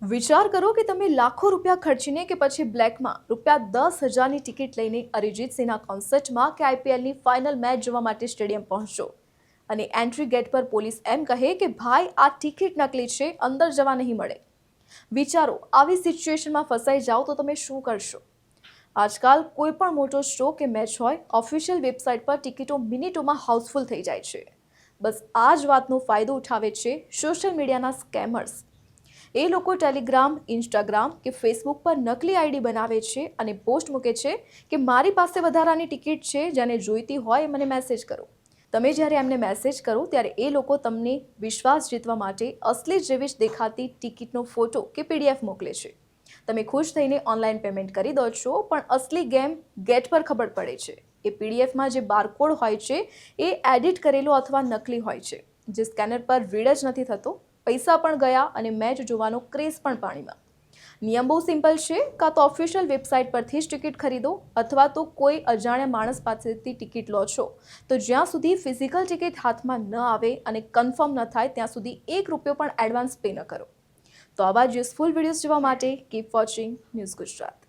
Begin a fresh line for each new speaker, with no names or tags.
વિચાર કરો કે તમે લાખો રૂપિયા ખર્ચીને કે પછી બ્લેકમાં ₹10,000ની ટિકિટ લઈને અરિજીત સિંહના કોન્સર્ટમાં કે આઈપીએલની ફાઇનલ મેચ જોવા માટે સ્ટેડિયમ પહોંચો અને એન્ટ્રી ગેટ પર પોલીસ એમ કહે કે ભાઈ આ ટિકિટ નકલી છે, અંદર જવા નહીં મળે. વિચારો, આવી સિચ્યુએશનમાં ફસાઈ જાઓ તો તમે શું કરશો? આજકાલ કોઈ પણ મોટો શો કે મેચ હોય, ઓફિશિયલ વેબસાઇટ પર ટિકિટો મિનિટોમાં હાઉસફુલ થઈ જાય છે. બસ આ જ વાતનો ફાયદો ઉઠાવે છે સોશિયલ મીડિયાના સ્કેમર્સ. એ લોકો ટેલિગ્રામ, ઇન્સ્ટાગ્રામ કે ફેસબુક પર નકલી આઈડી બનાવે છે અને પોસ્ટ મૂકે છે કે મારી પાસે વધારાની ટિકિટ છે, જેને જોઈતી હોય મને મેસેજ કરો. તમે જ્યારે એમને મેસેજ કરો ત્યારે એ લોકો તમને વિશ્વાસ જીતવા માટે અસલી જેવી જ દેખાતી ટિકિટનો ફોટો કે પીડીએફ મોકલે છે. તમે ખુશ થઈને ઓનલાઈન પેમેન્ટ કરી દો છો, પણ અસલી ગેમ ગેટ પર ખબર પડે છે. એ પીડીએફમાં જે બારકોડ હોય છે એ એડિટ કરેલો અથવા નકલી હોય છે, જે સ્કેનર પર રીડ જ નથી થતો. પૈસા પણ ગયા અને મેચ જોવાનો ક્રેઝ પણ પાણીમાં. નિયમ બહુ સિમ્પલ છે, કાં તો ઓફિશિયલ વેબસાઇટ પરથી જ ટિકિટ ખરીદો અથવા તો કોઈ અજાણ્યા માણસ પાસેથી ટિકિટ લો છો તો જ્યાં સુધી ફિઝિકલ ટિકિટ હાથમાં ન આવે અને કન્ફર્મ ન થાય ત્યાં સુધી ₹1 પણ એડવાન્સ પે ન કરો. તો આવા જ યુઝફુલ વિડીયોઝ જોવા માટે કીપ વોચિંગ ન્યૂઝ ગુજરાત.